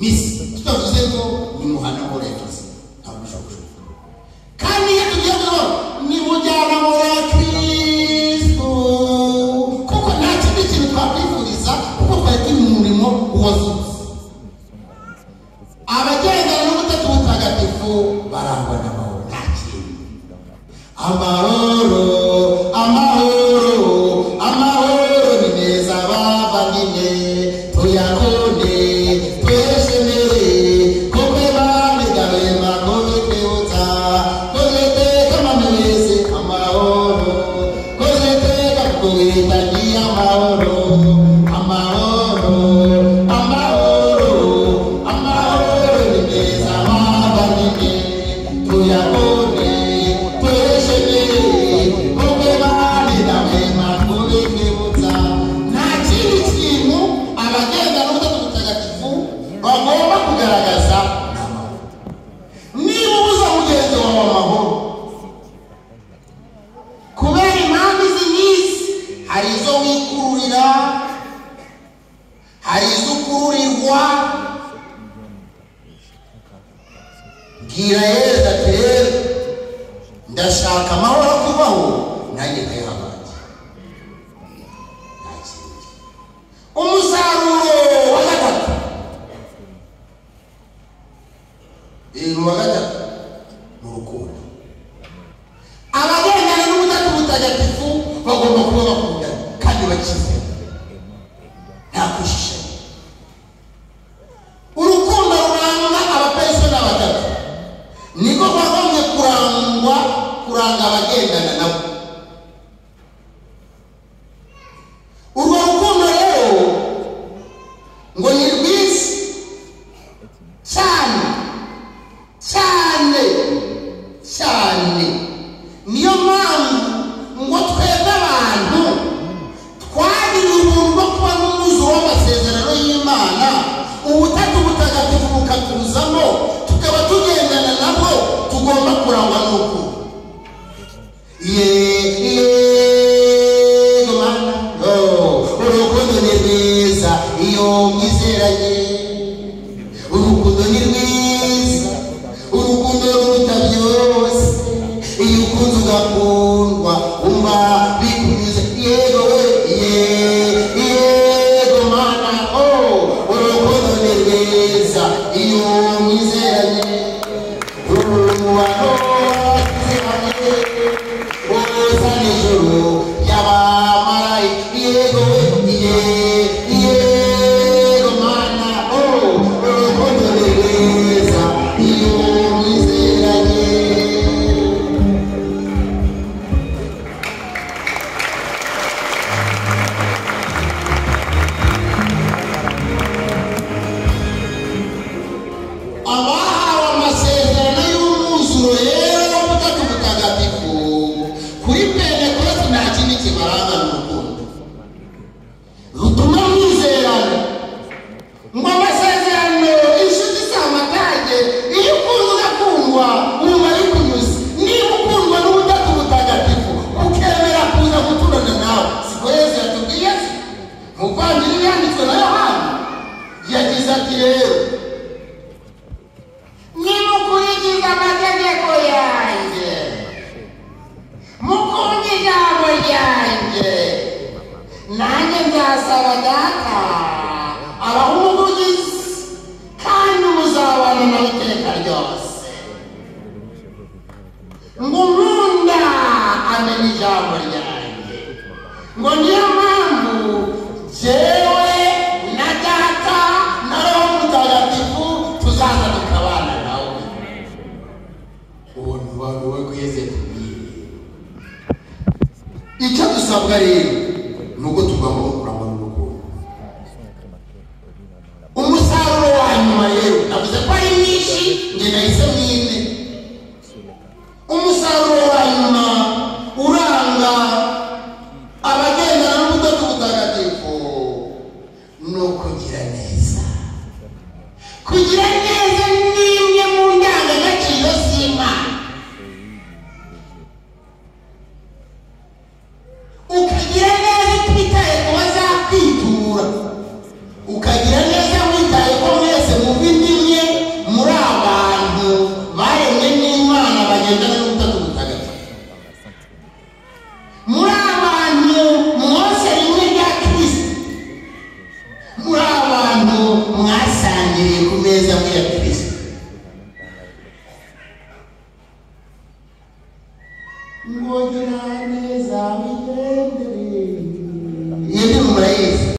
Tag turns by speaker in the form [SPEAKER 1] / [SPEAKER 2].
[SPEAKER 1] misi tutavuze ngo ni muhana muri Efeso ntabwo kandi iyo tugiye ngo ni mujyana muri Kristo kuko nta kindi kintu twakwifuriza kuko twari turi mu murimo wazutse abagendana n'ubutatu butagatifu barangwa n'amahoro nta kintu amahoro ni neza bavandimwe tuyakone tweshemere komwe bamigabe makobe kwibutsa kozeteka mamewese amahoro kozeteka kuwitagiye amahoro ni neza bavandimwe tuyakone tweshemere komwe bamigabe makobe kwibutsa nta kindi kintu abagenda n'ubutatu butagatifu bagomba kugaragaza n'amahoro. Niba ubuza mugenzi wawe amahoro kubera impamvu izi n'izi, hari izo wikururira, hari izo ukururirwa, bwira Yesu ati rero ndashaka amahoro kubaho nanjye nkayahabanje. Umusaruro wa gatatu mu rukundo. Abagendana n'ubutatu butagatifu bagomba kuba bakundana kandi bakize nta kwishishanya. Urukundo ruranga abapesona batatu niko bagombye kuranga abagendana nabo. Urwo rukundo rero ngo ni rwiza cyane. Niyo mpamvu ngo twebwe abantu twagiriye ubuntu bwo kuba n'umwuzuro w'amasezerano y'Imana, ubutatu butagatifu bukatuzamo tukaba tugendana nabo, tugomba kurangwa n'urukundo. Urukundo ni rwiza iyo mwizeranye, urukundo ni rwiza, urukundo ruruta byose. Iyo ukunze ugakundwa umva bikunyuze, yego mana, urukundo ni rwiza iyo mwizeranye, umubano waziranye woza nijoro y'abamarayika, yego mana, urukundo ni rwiza iyo mwizeranye. Abahawe amasezerano y'umwuzuro rero w'ubutatu butagatifu kuri Pentekoste nta kindi kibaranga n'urukundo rutuma mwizerana. Ngo amasezerano inshuti si amatage, iyo ukunda ugakundwa wumva bikunyuze. Niba ukundwa n'ubutatu butagatifu ukemera kuza guturana nawe, siko Yesu yatubwiye se? Muvandimwe yanditswe na Yohana yagize ati rero nimukurikiza amategeko yanjye, mukunda ijambo ryanjye, nanjye nzasaba Data abaha umuvugizi kandi muzabana nawe iteka ryose. Ngo unkunda amenya ijambo ryanjye, ngo niyo mpamvu jyewe na Data na Roho Mutagatifu tuzaza tukabana nawe. Ubuntu bwawe bweze kubwire. Icyo dusabwa rero nuko tugomba kurangwa n'urukundo. Umusaruro wa nyuma rero navuze ko ari mwinshi, njye nahise mwine. Umusaruro wa nyuma uranga abagendana n'ubutatu butagatifu ni ukugira neza. Kugira neza